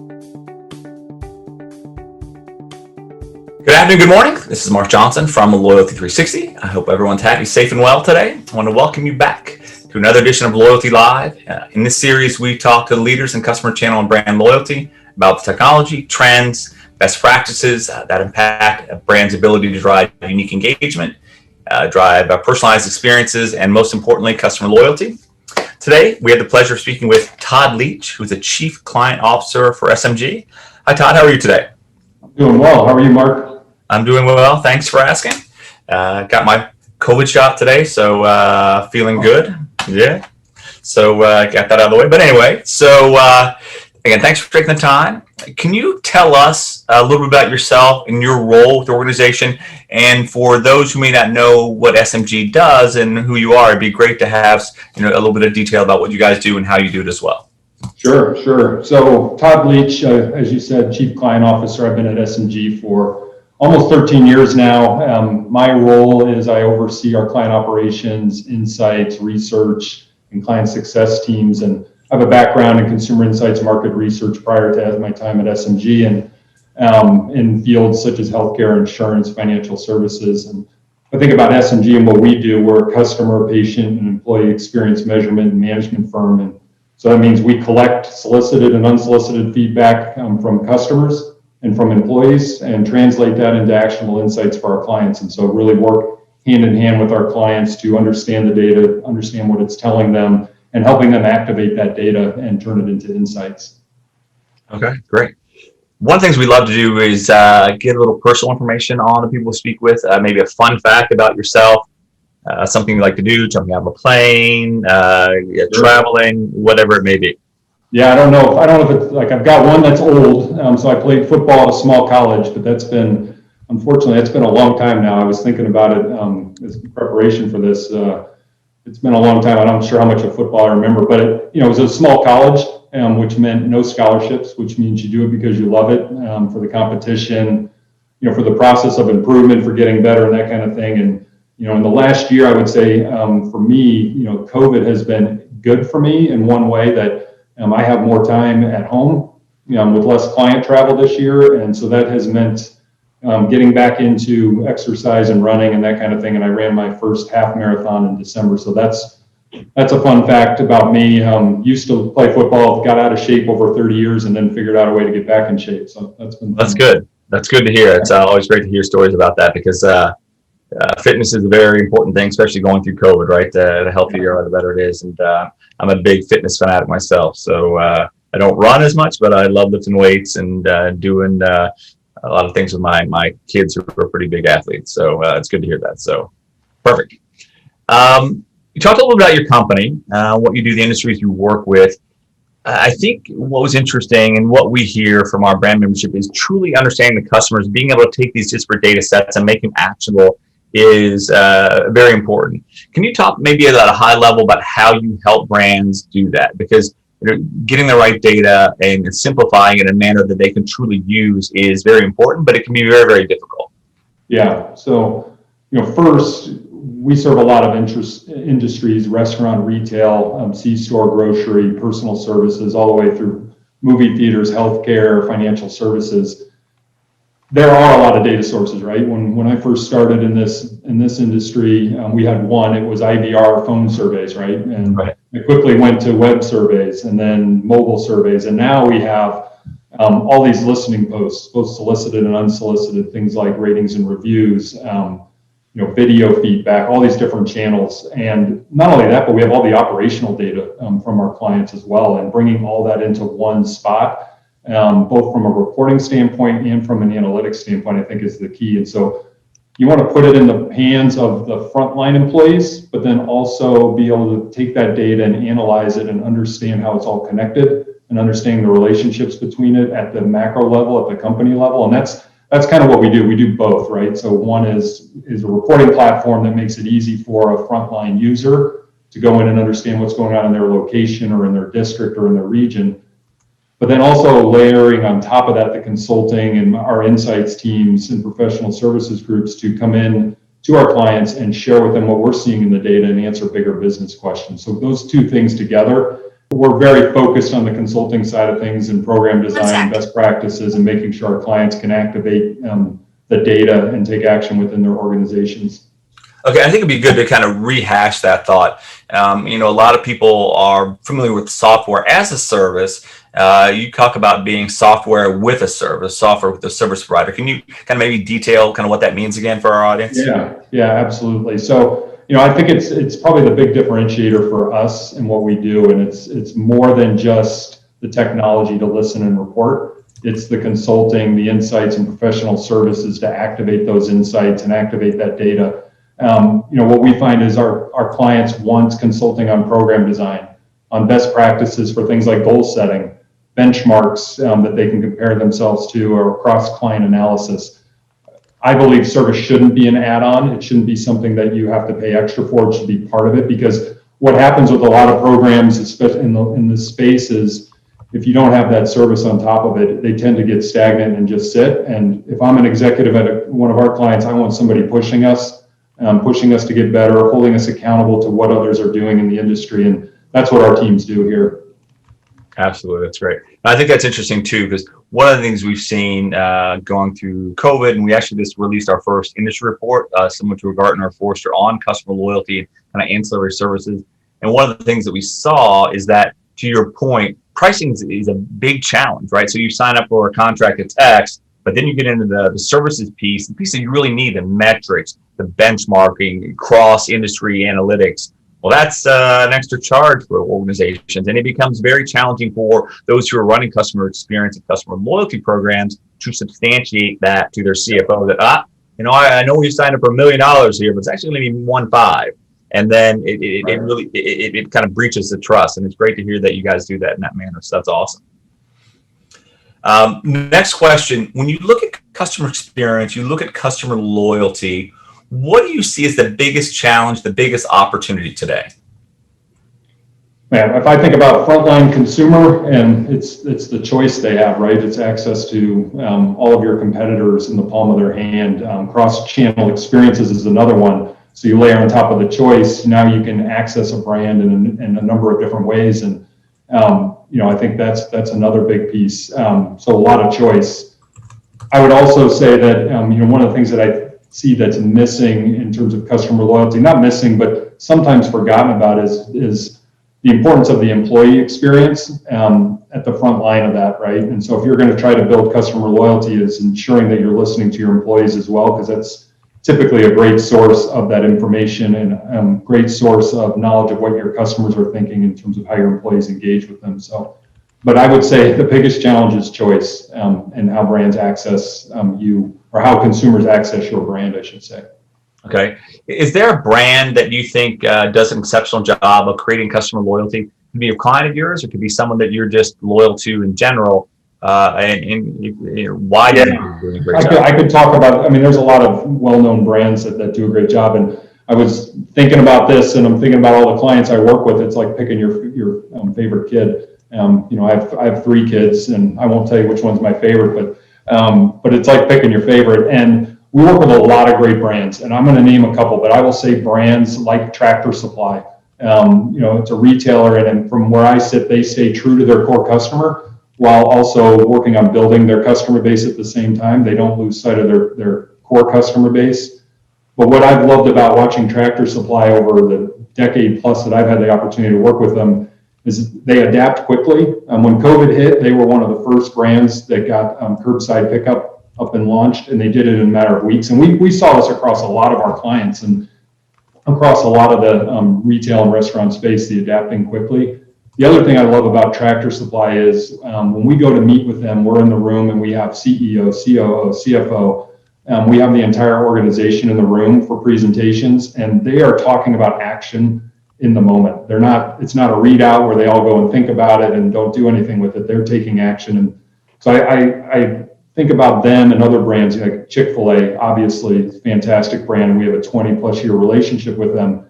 Good afternoon, good morning. This is Mark Johnson from Loyalty 360. I hope everyone's happy, safe, and well today. I want to welcome you back to another edition of Loyalty Live. In this series, we talk to leaders in customer channel and brand loyalty about the technology, trends, best practices that impact a brand's ability to drive unique engagement, drive personalized experiences, and most importantly, customer loyalty. Today, we have the pleasure of speaking with Todd Leach, who's the Chief Client Officer for SMG. Hi, Todd. How are you today? Doing well. How are you, Mark? I'm doing well. Thanks for asking. Got my COVID shot today, so feeling good. Yeah. So got that out of the way. But anyway, so again, thanks for taking the time. Can you tell us a little bit about yourself and your role with the organization? And for those who may not know what SMG does and who you are, it'd be great to have a little bit of detail about what you guys do and how you do it as well. Sure. So Todd Leach, as you said, Chief Client Officer. I've been at SMG for almost 13 years now. My role is I oversee our client operations, insights, research, and client success teams. And I have a background in consumer insights, market research prior to my time at SMG, and in fields such as healthcare, insurance, financial services. And I think about SMG and what we do. We're a customer, patient, and employee experience measurement and management firm. And so that means we collect solicited and unsolicited feedback from customers and from employees and translate that into actionable insights for our clients. And so really work hand in hand with our clients to understand the data, understand what it's telling them, and helping them activate that data and turn it into insights. Okay, great. One of the things we love to do is get a little personal information on the people we speak with, maybe a fun fact about yourself, something you like to do, jumping out of a plane, traveling, whatever it may be. Yeah, I don't know if it's like, I've got one that's old. So I played football at a small college, but unfortunately, that's been a long time now. I was thinking about it as preparation for this. It's been a long time. I'm not sure how much of football I remember, but it was a small college, which meant no scholarships, which means you do it because you love it, for the competition, for the process of improvement, for getting better and that kind of thing. And, in the last year, I would say, for me, COVID has been good for me in one way that I have more time at home, with less client travel this year. And so that has meant getting back into exercise and running and that kind of thing. And I ran my first half marathon in December. So that's a fun fact about me. Used to play football, got out of shape over 30 years, and then figured out a way to get back in shape. So that's been fun. That's good. That's good to hear. It's always great to hear stories about that because fitness is a very important thing, especially going through COVID, right? The healthier you are, the better it is. And I'm a big fitness fanatic myself. So I don't run as much, but I love lifting weights and doing a lot of things with my kids who are pretty big athletes. So it's good to hear that. So perfect. You talked a little bit about your company, what you do, the industries you work with. I think what was interesting and what we hear from our brand membership is truly understanding the customers, being able to take these disparate data sets and make them actionable is very important. Can you talk maybe at a high level about how you help brands do that? Because getting the right data and simplifying it in a manner that they can truly use is very important, but it can be very, very difficult. Yeah. So, first, we serve a lot of industries, restaurant, retail, C-store, grocery, personal services, all the way through movie theaters, healthcare, financial services. There are a lot of data sources, right? When I first started in this industry, we had one. It was IVR phone surveys, right? And right. It quickly went to web surveys and then mobile surveys, and now we have all these listening posts, both solicited and unsolicited, things like ratings and reviews, video feedback, all these different channels. And not only that, but we have all the operational data from our clients as well, and bringing all that into one spot. Both from a reporting standpoint and from an analytics standpoint, I think is the key. And so you want to put it in the hands of the frontline employees, but then also be able to take that data and analyze it and understand how it's all connected and understanding the relationships between it at the macro level, at the company level. And that's kind of what we do. We do both, right? So one is a reporting platform that makes it easy for a frontline user to go in and understand what's going on in their location or in their district or in their region. But then also layering on top of that, the consulting and our insights teams and professional services groups to come in to our clients and share with them what we're seeing in the data and answer bigger business questions. So those two things together we're very focused on the consulting side of things and program design, best practices, and making sure our clients can activate the data and take action within their organizations. Okay, I think it'd be good to kind of rehash that thought. A lot of people are familiar with software as a service. You talk about being software with a service, software with a service provider. Can you kind of maybe detail kind of what that means again for our audience? Yeah, absolutely. So, I think it's probably the big differentiator for us and what we do, and it's more than just the technology to listen and report. It's the consulting, the insights, and professional services to activate those insights and activate that data. What we find is our clients want consulting on program design, on best practices for things like goal setting, benchmarks that they can compare themselves to, or cross-client analysis. I believe service shouldn't be an add-on. It shouldn't be something that you have to pay extra for. It should be part of it, because what happens with a lot of programs, especially in this space, is if you don't have that service on top of it, they tend to get stagnant and just sit. And if I'm an executive at one of our clients, I want somebody pushing us to get better, holding us accountable to what others are doing in the industry. And that's what our teams do here. Absolutely. That's great. And I think that's interesting too, because one of the things we've seen going through COVID, and we actually just released our first industry report, similar to a Gartner or Forrester, on customer loyalty and kind of ancillary services. And one of the things that we saw is that, to your point, pricing is a big challenge, right? So you sign up for a contract that's X, but then you get into the services piece, the piece that you really need, the metrics, the benchmarking, cross-industry analytics. Well, that's an extra charge for organizations, and it becomes very challenging for those who are running customer experience and customer loyalty programs to substantiate that to their CFO that, I know you signed up for $1 million here, but it's actually going to be 1.5. And then it kind of breaches the trust. And it's great to hear that you guys do that in that manner. So that's awesome. Next question. When you look at customer experience, you look at customer loyalty, what do you see as the biggest challenge, the biggest opportunity today? Man, if I think about frontline consumer, and it's the choice they have, right? It's access to all of your competitors in the palm of their hand. Cross-channel experiences is another one. So you layer on top of the choice, now you can access a brand in a number of different ways. And, I think that's another big piece. So a lot of choice. I would also say that, one of the things that I see that's missing in terms of customer loyalty, not missing, but sometimes forgotten about, is the importance of the employee experience at the front line of that, right? And so if you're going to try to build customer loyalty, is ensuring that you're listening to your employees as well, because that's typically a great source of that information and great source of knowledge of what your customers are thinking in terms of how your employees engage with them. So, but I would say the biggest challenge is choice and how brands access you, or how consumers access your brand, I should say. Okay. Is there a brand that you think does an exceptional job of creating customer loyalty? It could be a client of yours, or it could be someone that you're just loyal to in general. Why do you think you're doing a great job? I could talk about, there's a lot of well-known brands that do a great job. And I was thinking about this, and I'm thinking about all the clients I work with. It's like picking your favorite kid. I have 3 kids, and I won't tell you which one's my favorite, but it's like picking your favorite. And we work with a lot of great brands, and I'm going to name a couple, but I will say brands like Tractor Supply. It's a retailer, and from where I sit, they stay true to their core customer, while also working on building their customer base at the same time. They don't lose sight of their core customer base. But what I've loved about watching Tractor Supply over the decade plus that I've had the opportunity to work with them is they adapt quickly. When COVID hit, they were one of the first brands that got curbside pickup up and launched, and they did it in a matter of weeks. And we saw this across a lot of our clients and across a lot of the retail and restaurant space, the adapting quickly. The other thing I love about Tractor Supply is when we go to meet with them, we're in the room and we have CEO, COO, CFO. We have the entire organization in the room for presentations, and they are talking about action in the moment. It's not a readout where they all go and think about it and don't do anything with it. They're taking action. And so I think about them and other brands like Chick-fil-A, obviously fantastic brand, and we have a 20+ year relationship with them.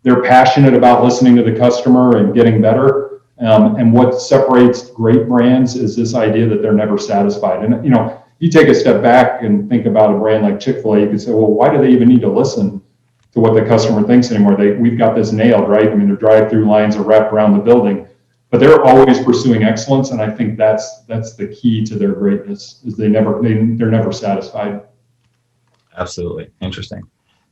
They're passionate about listening to the customer and getting better. And what separates great brands is this idea that they're never satisfied. And, you take a step back and think about a brand like Chick-fil-A, you could say, well, why do they even need to listen to what the customer thinks anymore? We've got this nailed, right? Their drive-through lines are wrapped around the building. but they're always pursuing excellence. And I think that's the key to their greatness, is they're never satisfied. Absolutely. Interesting.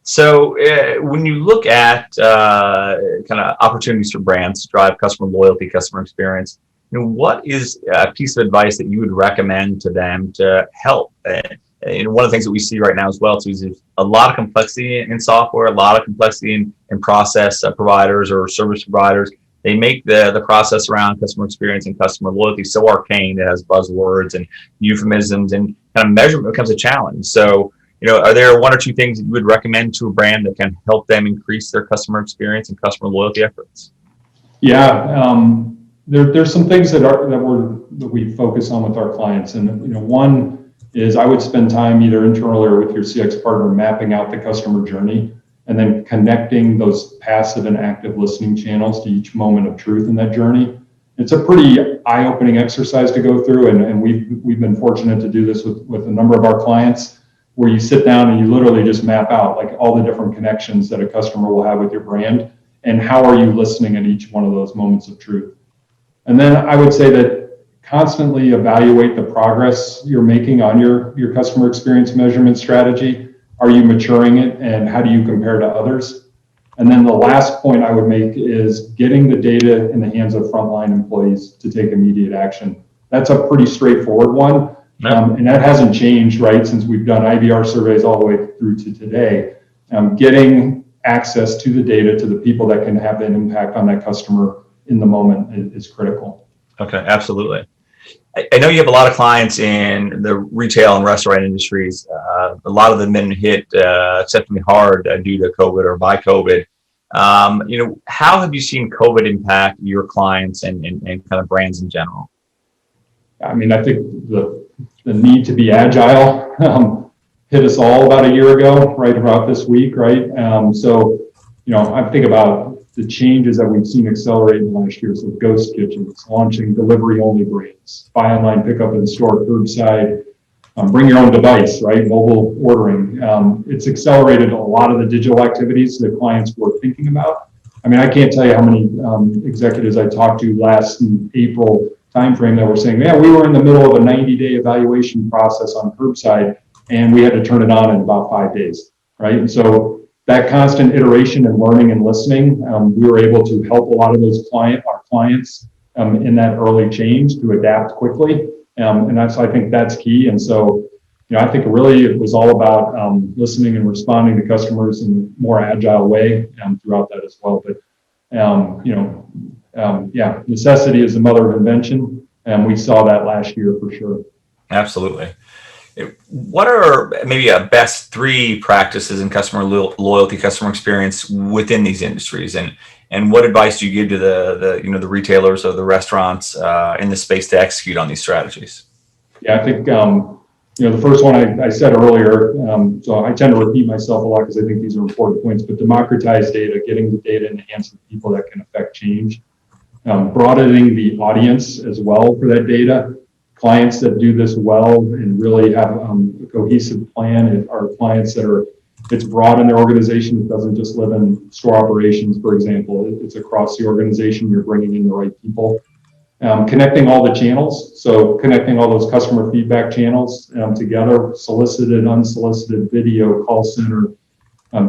So when you look at kind of opportunities for brands to drive customer loyalty, customer experience, what is a piece of advice that you would recommend to them to help? And one of the things that we see right now as well too is there's a lot of complexity in software, a lot of complexity in process providers or service providers. They make the process around customer experience and customer loyalty so arcane. It has buzzwords and euphemisms, and kind of measurement becomes a challenge. So, are there one or two things that you would recommend to a brand that can help them increase their customer experience and customer loyalty efforts? Yeah, there's some things that we focus on with our clients, and one is I would spend time either internally or with your CX partner mapping out the customer journey, and then connecting those passive and active listening channels to each moment of truth in that journey. It's a pretty eye-opening exercise to go through, and we've been fortunate to do this with a number of our clients, where you sit down and you literally just map out like all the different connections that a customer will have with your brand, and how are you listening at each one of those moments of truth. And then I would say that constantly evaluate the progress you're making on your customer experience measurement strategy. Are you maturing it, and how do you compare to others? And then the last point I would make is getting the data in the hands of frontline employees to take immediate action. That's a pretty straightforward one. And that hasn't changed, right, since we've done IBR surveys all the way through to today. Getting access to the data to the people that can have an impact on that customer in the moment is critical. Okay, absolutely. I know you have a lot of clients in the retail and restaurant industries. A lot of them have been hit exceptionally hard due to COVID or by COVID. How have you seen COVID impact your clients and kind of brands in general? I mean, I think the need to be agile hit us all about a year ago, right about this week, right? So, I think about the changes that we've seen accelerate in the last year. So ghost kitchens, launching delivery-only brands, buy online, pick up in store, curbside, bring your own device, right? Mobile ordering. It's accelerated a lot of the digital activities that clients were thinking about. I mean, I can't tell you how many executives I talked to last April timeframe that were saying, yeah, we were in the middle of a 90-day evaluation process on curbside, and we had to turn it on in about 5 days, right? And so that constant iteration and learning and listening, we were able to help a lot of our clients in that early change to adapt quickly, and I think that's key. And so, I think really it was all about listening and responding to customers in a more agile way throughout that as well. But necessity is the mother of invention, and we saw that last year for sure. Absolutely. What are maybe a best 3 practices in customer loyalty, customer experience within these industries, and what advice do you give to the retailers or the restaurants in the space to execute on these strategies? Yeah, I think the first one I said earlier. So I tend to repeat myself a lot because I think these are important points. But democratize data, getting the data in the hands of people that can affect change, broadening the audience as well for that data. Clients that do this well and really have a cohesive plan are clients that it's broad in their organization. It doesn't just live in store operations, for example. It's across the organization. You're bringing in the right people. Connecting all the channels. So connecting all those customer feedback channels together, solicited, unsolicited, video, call center,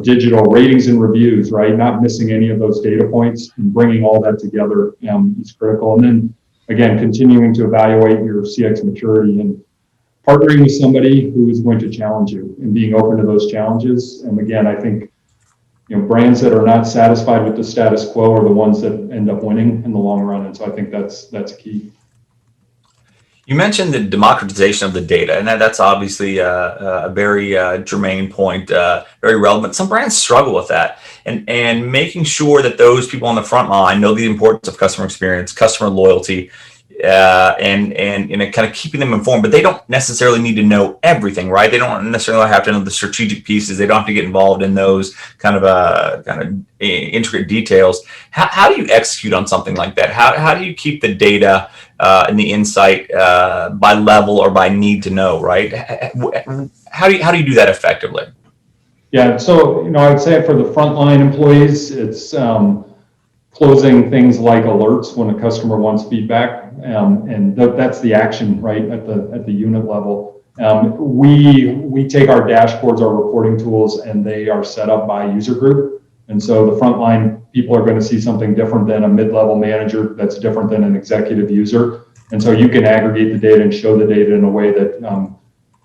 digital, ratings and reviews, right? Not missing any of those data points, and bringing all that together is critical. And then, again, continuing to evaluate your CX maturity and partnering with somebody who is going to challenge you and being open to those challenges. And again, I think brands that are not satisfied with the status quo are the ones that end up winning in the long run. And so I think that's key. You mentioned the democratization of the data, and that's obviously a very germane point, very relevant. Some brands struggle with that, and making sure that those people on the front line know the importance of customer experience, customer loyalty, and kind of keeping them informed. But they don't necessarily need to know everything, right? They don't necessarily have to know the strategic pieces. They don't have to get involved in those kind of intricate details. How do you execute on something like that? How do you keep the data and the insight by level or by need to know, right? How do you do that effectively? Yeah, so I'd say for the frontline employees, it's closing things like alerts when a customer wants feedback, and that's the action, right, at the unit level. We take our dashboards, our reporting tools, and they are set up by user group. And so the frontline people are going to see something different than a mid-level manager that's different than an executive user. And so you can aggregate the data and show the data in a way that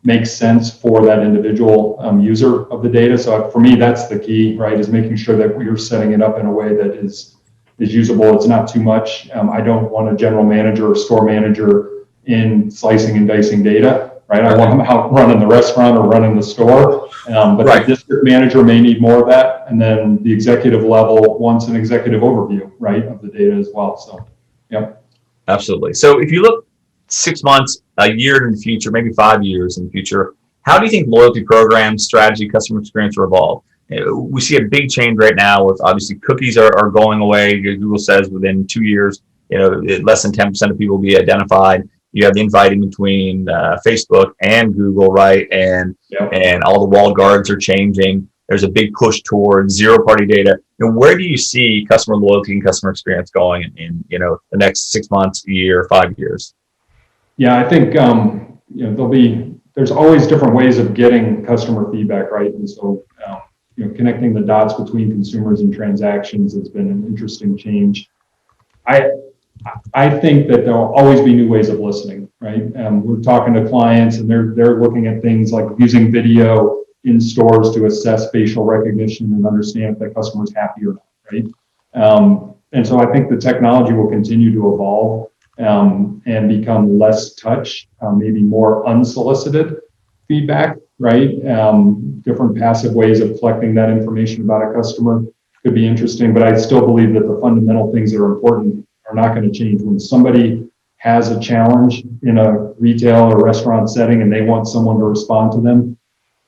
makes sense for that individual user of the data. So for me, that's the key, right, is making sure that we're setting it up in a way that is usable. It's not too much. I don't want a general manager or store manager in slicing and dicing data, right? I want them out running the restaurant or running the store. But the district manager may need more of that. And then the executive level wants an executive overview, right, of the data as well. So, yep. Absolutely. So if you look 6 months, a year in the future, maybe 5 years in the future, how do you think loyalty programs, strategy, customer experience will evolve? We see a big change right now with obviously cookies are going away. Google says within 2 years, less than 10% of people will be identified. You have the infighting between Facebook and Google, right? And all the walled gardens are changing. There's a big push towards zero-party data. Where do you see customer loyalty and customer experience going in the next 6 months, a year, 5 years? Yeah, I think there's always different ways of getting customer feedback, right? And so connecting the dots between consumers and transactions has been an interesting change. I think that there will always be new ways of listening, right? We're talking to clients and they're looking at things like using video in stores to assess facial recognition and understand if the customer's happy or not, right? And so I think the technology will continue to evolve and become less touch, maybe more unsolicited feedback, right? Different passive ways of collecting that information about a customer could be interesting, but I still believe that the fundamental things that are important are not going to change. When somebody has a challenge in a retail or restaurant setting and they want someone to respond to them,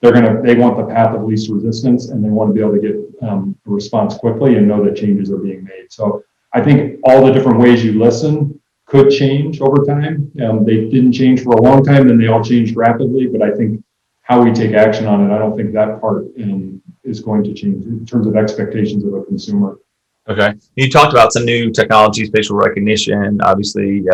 they want the path of least resistance, and they want to be able to get a response quickly and know that changes are being made. So I think all the different ways you listen could change over time. They didn't change for a long time, then they all changed rapidly, but I think how we take action on it, I don't think that part is going to change in terms of expectations of a consumer. Okay. You talked about some new technologies, facial recognition, obviously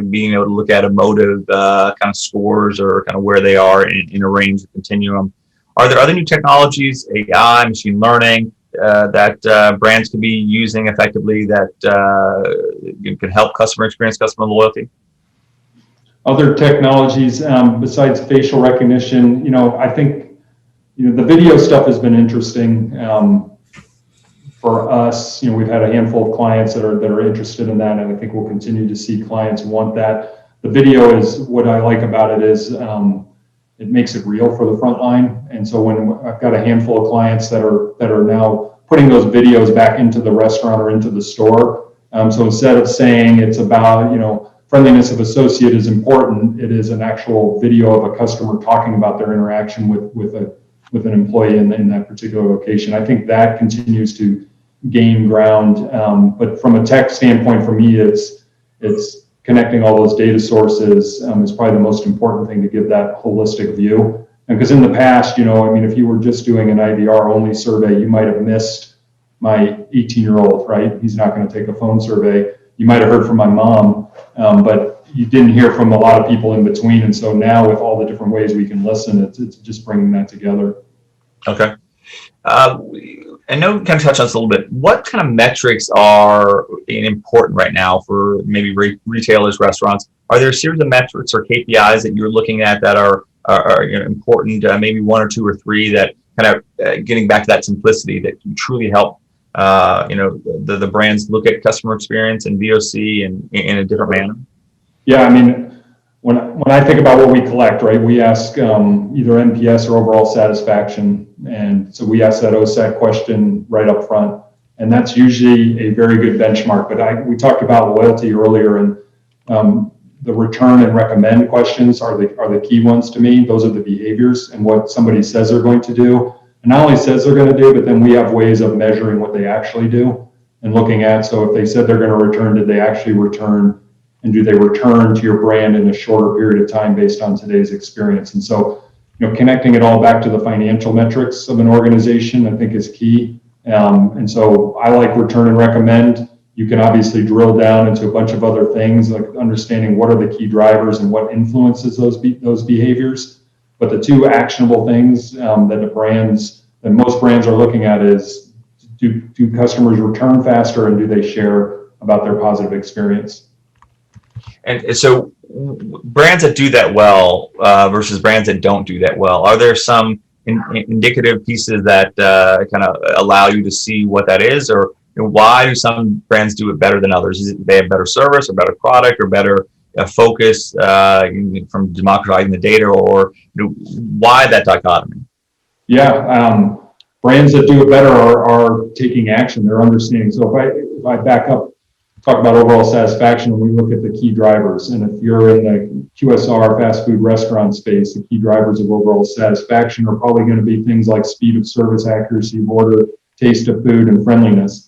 being able to look at emotive kind of scores or kind of where they are in a range of continuum. Are there other new technologies, AI, machine learning, that brands could be using effectively that can help customer experience, customer loyalty? Other technologies besides facial recognition, I think the video stuff has been interesting for us. We've had a handful of clients that are interested in that, and I think we'll continue to see clients want that. The video is what I like about it is it makes it real for the front line. And so when I've got a handful of clients that are now putting those videos back into the restaurant or into the store. So instead of saying it's about, friendliness of associate is important, it is an actual video of a customer talking about their interaction with an employee in that particular location. I think that continues to gain ground. But from a tech standpoint, for me, it's connecting all those data sources is probably the most important thing to give that holistic view. And because in the past, if you were just doing an IVR only survey, you might have missed my 18-year-old, right? He's not going to take a phone survey. You might have heard from my mom, but you didn't hear from a lot of people in between. And so now with all the different ways we can listen, it's just bringing that together. Okay. I know we kind of touched on this a little bit. What kind of metrics are important right now for maybe retailers, restaurants? Are there a series of metrics or KPIs that you're looking at that are important, maybe one or two or three that kind of getting back to that simplicity that can truly help the brands look at customer experience and VOC in a different manner? Yeah, when I think about what we collect, right, we ask either NPS or overall satisfaction. And so we ask that OSAT question right up front. And that's usually a very good benchmark. But we talked about loyalty earlier, and the return and recommend questions are the key ones to me. Those are the behaviors and what somebody says they're going to do. And not only says they're going to do, but then we have ways of measuring what they actually do and looking at. So if they said they're going to return, did they actually return? And do they return to your brand in a shorter period of time based on today's experience? And so, connecting it all back to the financial metrics of an organization, I think is key. And so I like return and recommend. You can obviously drill down into a bunch of other things, like understanding what are the key drivers and what influences those behaviors. But the two actionable things that most brands are looking at is, do customers return faster, and do they share about their positive experience? And so brands that do that well versus brands that don't do that well, are there some indicative pieces that kind of allow you to see what that is, or why do some brands do it better than others? Is it they have better service or better product or better focus from democratizing the data, or why that dichotomy? Yeah, brands that do it better are taking action. They're understanding. So if I back up, talk about overall satisfaction, and we look at the key drivers. And if you're in the QSR fast food restaurant space, the key drivers of overall satisfaction are probably going to be things like speed of service, accuracy of order, taste of food, and friendliness.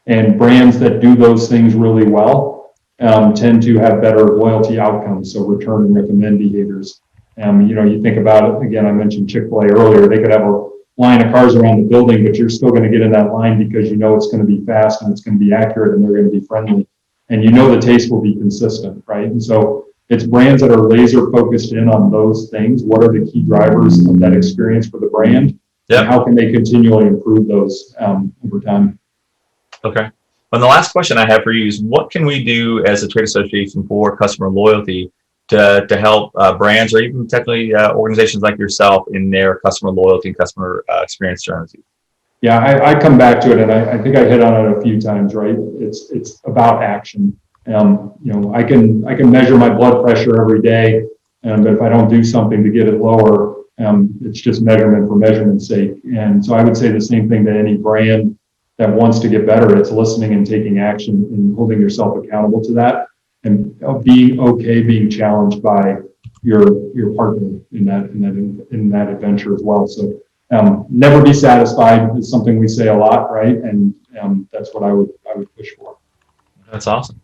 And brands that do those things really well tend to have better loyalty outcomes, so return and recommend behaviors. You think about it, again, I mentioned Chick-fil-A earlier, they could have a line of cars around the building, but you're still going to get in that line because you know it's going to be fast and it's going to be accurate and they're going to be friendly. And you know the taste will be consistent, right? And so it's brands that are laser focused in on those things. What are the key drivers of that experience for the brand? Yep. And how can they continually improve those over time? Okay. And the last question I have for you is, what can we do as a trade association for customer loyalty to help brands or even technically organizations like yourself in their customer loyalty and customer experience journeys? Yeah, I come back to it, and I think I hit on it a few times, right? It's about action. I can measure my blood pressure every day, but if I don't do something to get it lower, it's just measurement for measurement's sake. And so I would say the same thing to any brand that wants to get better. It's listening and taking action and holding yourself accountable to that, and being okay being challenged by your partner in that adventure as well. So never be satisfied is something we say a lot, right? And that's what I would push for. That's awesome.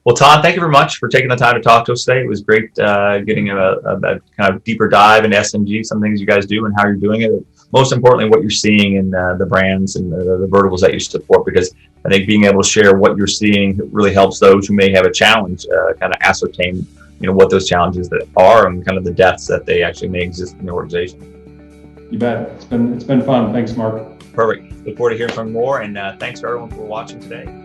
Well, Todd, thank you very much for taking the time to talk to us today. It was great getting a kind of deeper dive into SMG, some things you guys do and how you're doing it. Most importantly, what you're seeing in the brands and the verticals that you support, because I think being able to share what you're seeing really helps those who may have a challenge kind of ascertain, what those challenges that are and kind of the depths that they actually may exist in the organization. You bet. It's been fun. Thanks, Mark. Perfect. Look forward to hearing from more, and thanks for everyone for watching today.